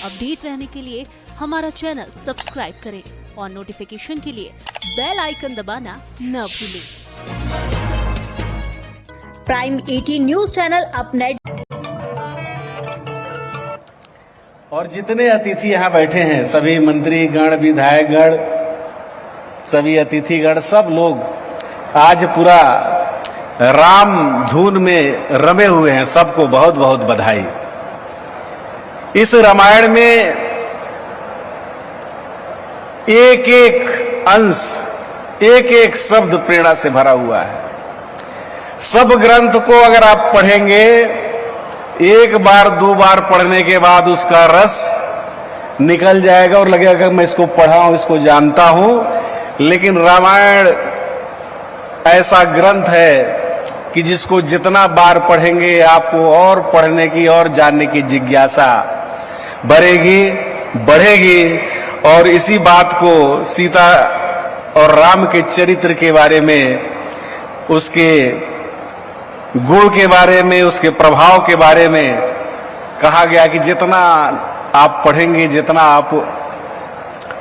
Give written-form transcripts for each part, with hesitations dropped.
Update रहने के लिए हमारा चैनल सब्सक्राइब करें और नोटिफिकेशन के लिए बेल आइकन दबाना न भूलें। प्राइम 18 न्यूज चैनल अब नेट। और जितने अतिथि यहाँ बैठे हैं, सभी मंत्रीगण, विधायकगण, सभी अतिथिगण, सब लोग आज पूरा राम धुन में रमे हुए हैं। सबको बहुत बहुत बधाई। इस रामायण में एक एक अंश, एक एक शब्द प्रेरणा से भरा हुआ है। सब ग्रंथ को अगर आप पढ़ेंगे, एक बार दो बार पढ़ने के बाद उसका रस निकल जाएगा और लगेगा कि मैं इसको पढ़ा हूं, इसको जानता हूं। लेकिन रामायण ऐसा ग्रंथ है कि जिसको जितना बार पढ़ेंगे आपको और पढ़ने की और जानने की जिज्ञासा बढ़ेगी। और इसी बात को सीता और राम के चरित्र के बारे में, उसके गुण के बारे में, उसके प्रभाव के बारे में कहा गया कि जितना आप पढ़ेंगे, जितना आप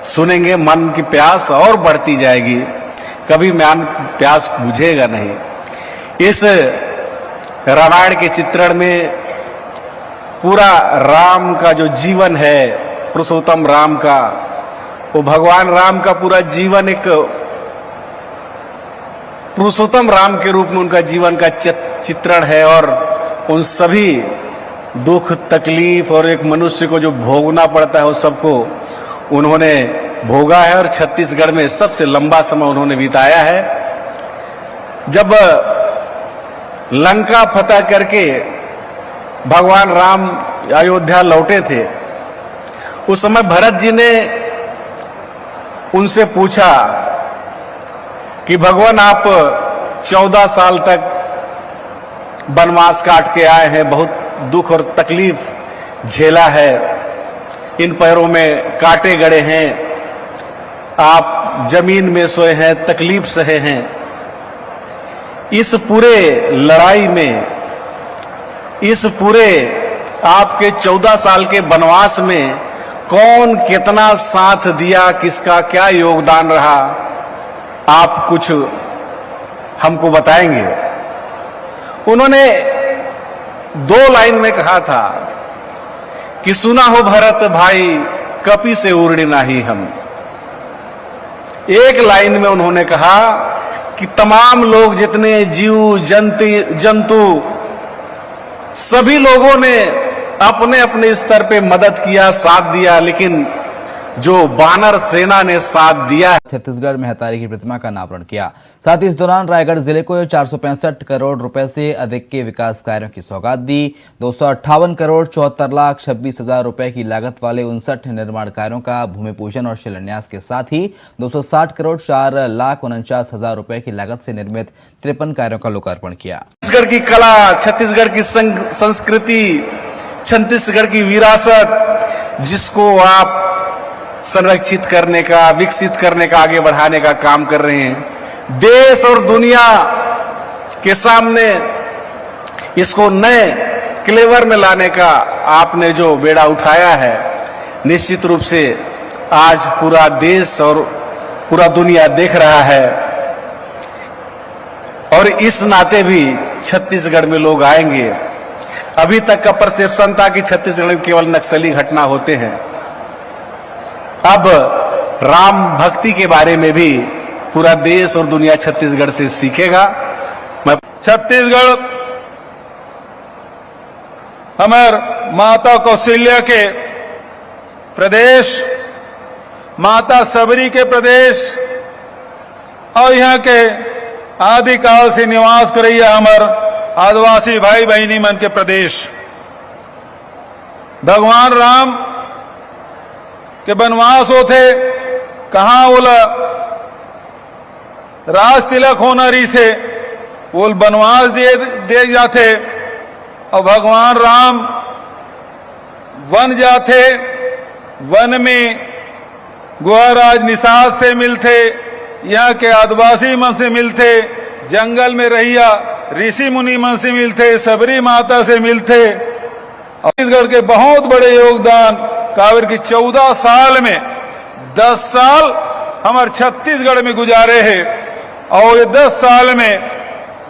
सुनेंगे, मन की प्यास और बढ़ती जाएगी, कभी मन प्यास बुझेगा नहीं। इस रामायण के चित्रण में पूरा राम का जो जीवन है, पुरुषोत्तम राम का, वो भगवान राम का पूरा जीवन एक पुरुषोत्तम राम के रूप में उनका जीवन का चित्रण है। और उन सभी दुख, तकलीफ और एक मनुष्य को जो भोगना पड़ता है, वो सबको उन्होंने भोगा है। और छत्तीसगढ़ में सबसे लंबा समय उन्होंने बिताया है। जब लंका फतह करके भगवान राम अयोध्या लौटे थे, उस समय भरत जी ने उनसे पूछा कि भगवान, आप 14 साल तक वनवास काट के आए हैं, बहुत दुख और तकलीफ झेला है, इन पैरों में कांटे गड़े हैं, आप जमीन में सोए हैं, तकलीफ सहे हैं। इस पूरे लड़ाई में, इस पूरे आपके 14 साल के वनवास में कौन कितना साथ दिया, किसका क्या योगदान रहा, आप कुछ हमको बताएंगे? उन्होंने 2 लाइन में कहा था कि सुना हो भरत भाई, कपि से उड़ी नाही हम। एक लाइन में उन्होंने कहा कि तमाम लोग, जितने जीव जंतु, सभी लोगों ने अपने अपने स्तर पे मदद किया, साथ दिया, लेकिन जो वानर सेना ने साथ दिया। छत्तीसगढ़ में महतारी की प्रतिमा का अनावरण किया। साथ ही इस दौरान रायगढ़ जिले को 465 करोड़ रुपए से अधिक के विकास कार्यों की सौगात दी। 258 करोड़ 74,26,000 रुपए की लागत वाले 59 निर्माण कार्यों का भूमि पूजन और शिलान्यास के साथ ही 260 करोड़ 4,49,000 रुपए की लागत से निर्मित 53 कार्यों का लोकार्पण किया। छत्तीसगढ़ की कला, छत्तीसगढ़ की संस्कृति, छत्तीसगढ़ की विरासत, जिसको आप संरक्षित करने का, विकसित करने का, आगे बढ़ाने का काम कर रहे हैं। देश और दुनिया के सामने इसको नए क्लेवर में लाने का आपने जो बेड़ा उठाया है, निश्चित रूप से आज पूरा देश और पूरा दुनिया देख रहा है। और इस नाते भी छत्तीसगढ़ में लोग आएंगे। अभी तक का परसेप्शन था कि छत्तीसगढ़ में केवल नक्सली घटना होते हैं। अब राम भक्ति के बारे में भी पूरा देश और दुनिया छत्तीसगढ़ से सीखेगा। छत्तीसगढ़ हमार माता कौशल्या के प्रदेश, माता सबरी के प्रदेश और यहाँ के आदिकाल से निवास करैया हमार आदिवासी भाई बहनी मन के प्रदेश। भगवान राम के वनवास होते, कहाँ बोला राज तिलक होनरी से वो वनवास दे जाते और भगवान राम वन जाते, वन में गुहाराज निषाद से मिलते, यहाँ के आदिवासी मन से मिलते, जंगल में रहिया ऋषि मुनि मन से मिलते, सबरी माता से मिलते। छत्तीसगढ़ के बहुत बड़े योगदान कावर की 14 साल में 10 साल हमारे छत्तीसगढ़ में गुजारे हैं और ये 10 साल में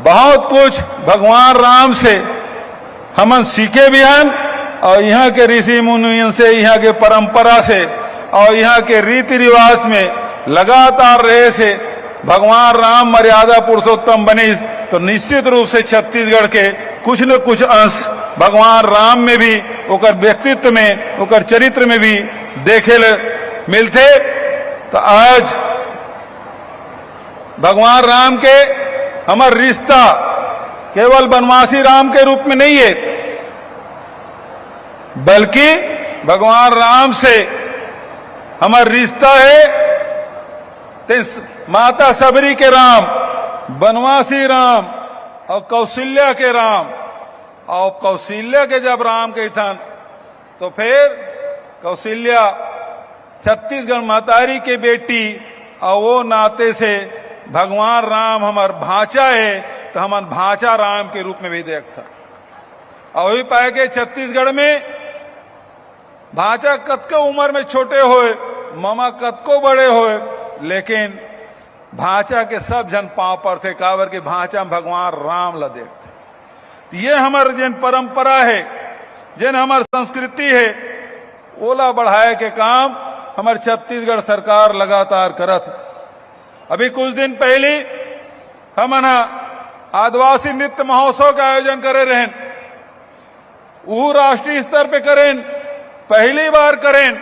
बहुत कुछ भगवान राम से हम सीखे भी हैं और यहाँ के ऋषि मुनियों से, यहाँ के परंपरा से और यहाँ के रीति रिवाज में लगातार रहे से भगवान राम मर्यादा पुरुषोत्तम बने, तो निश्चित रूप से छत्तीसगढ़ के कुछ न कुछ अंश भगवान राम में भी, ओकर व्यक्तित्व में, ओकर चरित्र में भी देखे मिलते। तो आज भगवान राम के हमार रिश्ता केवल बनवासी राम के रूप में नहीं है, बल्कि भगवान राम से हमारा रिश्ता है माता सबरी के राम, बनवासी राम और कौशल्या के राम। और कौशल्या के जब राम के थन तो फिर कौशल्या छत्तीसगढ़ महतारी के बेटी और वो नाते से भगवान राम हमार भांचा है, तो हमार भांचा राम के रूप में भी देखता। और वही पाए के छत्तीसगढ़ में भांचा कतको उम्र में छोटे होए, मामा कतको बड़े होए, लेकिन भांचा के सब जन पांव पर थे, कावर के भांचा में भगवान राम ला देखते। ये हमार जिन परंपरा है, जिन हमार संस्कृति है, ओला बढ़ाए के काम हमार छत्तीसगढ़ सरकार लगातार करत। अभी कुछ दिन पहले हम आदिवासी नृत्य महोत्सव का आयोजन करे रहे, वो राष्ट्रीय स्तर पे करें, पहली बार करें,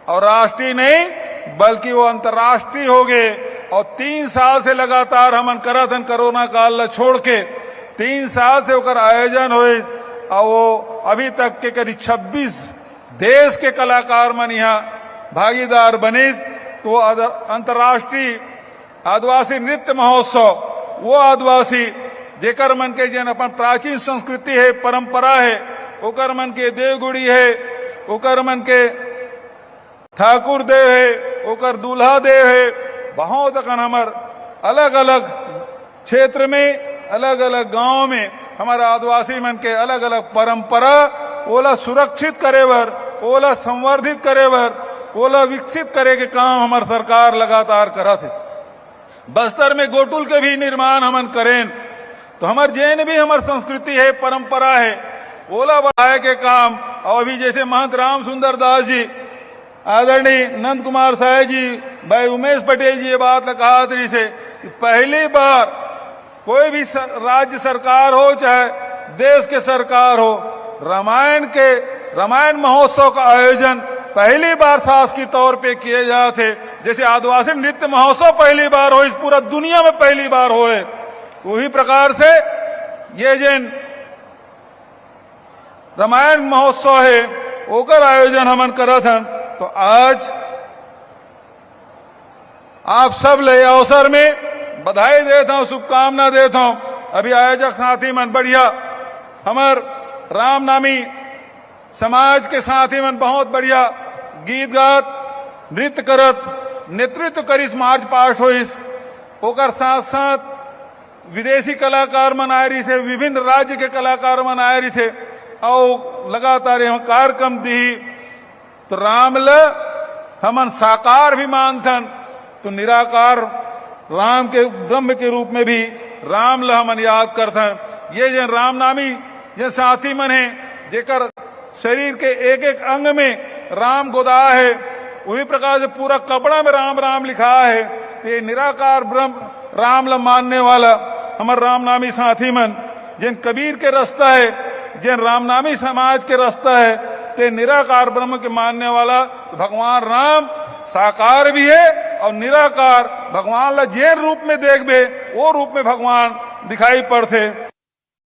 और राष्ट्रीय नहीं बल्कि वो अंतर्राष्ट्रीय हो गए। और 3 साल से लगातार हमन करत हन, कोरोना काल ला छोड़ के 3 साल से ओकर आयोजन हुए और वो अभी तक के करीब 26 देश के कलाकार मन यहाँ भागीदार बने। तो अंतर्राष्ट्रीय आदिवासी नृत्य महोत्सव, वो आदिवासी जेकर मन के जन अपन प्राचीन संस्कृति है, परंपरा है, ओकर मन के देवगुड़ी है, ओकर मन के ठाकुर देव है, ओकर दूल्हा देव है। बहुत अकन हमार अलग अलग क्षेत्र में, अलग अलग गांव में हमारा आदिवासी मन के अलग अलग परंपरा ओला सुरक्षित करे बर, ओला संवर्धित करे बर, ओला विकसित करे के काम हमार सरकार लगातार करत है। बस्तर में गोटुल के भी निर्माण हमन करें, तो हमार जैन भी हमार संस्कृति है, परंपरा है, ओला बढ़ाए के काम। और अभी जैसे महंत राम सुंदर दास जी, आदरणीय नंद कुमार साय जी, भाई उमेश पटेल जी ये बात कहा तरी से कि पहली बार कोई भी राज्य सरकार हो चाहे देश के सरकार हो, रामायण महोत्सव का आयोजन पहली बार शासकीय तौर पे किए जाते। जैसे आदिवासी नृत्य महोत्सव पहली बार हो, इस पूरा दुनिया में पहली बार होए, उसी प्रकार से ये जिन रामायण महोत्सव है ओकर आयोजन हमन करत हन। तो आज आप सब ले अवसर में बधाई देता हूं, शुभकामना देता हूं। अभी आयोजक साथी मन बढ़िया, हमार रामनामी समाज के साथी मन बहुत बढ़िया गीत गात, नृत्य करत, नेतृत्व करिस, मार्च पास्ट होइस। ओकर साथ साथ विदेशी कलाकार मन आए रही से, विभिन्न राज्य के कलाकार मन आए रही से और लगातार यहाँ कार्यक्रम दी। तो राम ल हमन साकार भी मानथन, तो निराकार राम के ब्रह्म के रूप में भी राम ल हमन याद करथन। ये जन रामनामी जन साथी मन है, जेकर शरीर के एक एक अंग में राम गोदा है, वही प्रकार से पूरा कपड़ा में राम राम लिखा है। ये निराकार ब्रह्म राम ल मानने वाला हमार रामनामी साथी मन, जिन कबीर के रास्ता है, जिन रामनामी समाज के रास्ता है, ते निराकार ब्रह्म के मानने वाला तो भगवान राम साकार भी है और निराकार। भगवान ला जे रूप में देखबे वो रूप में भगवान दिखाई पड़ते।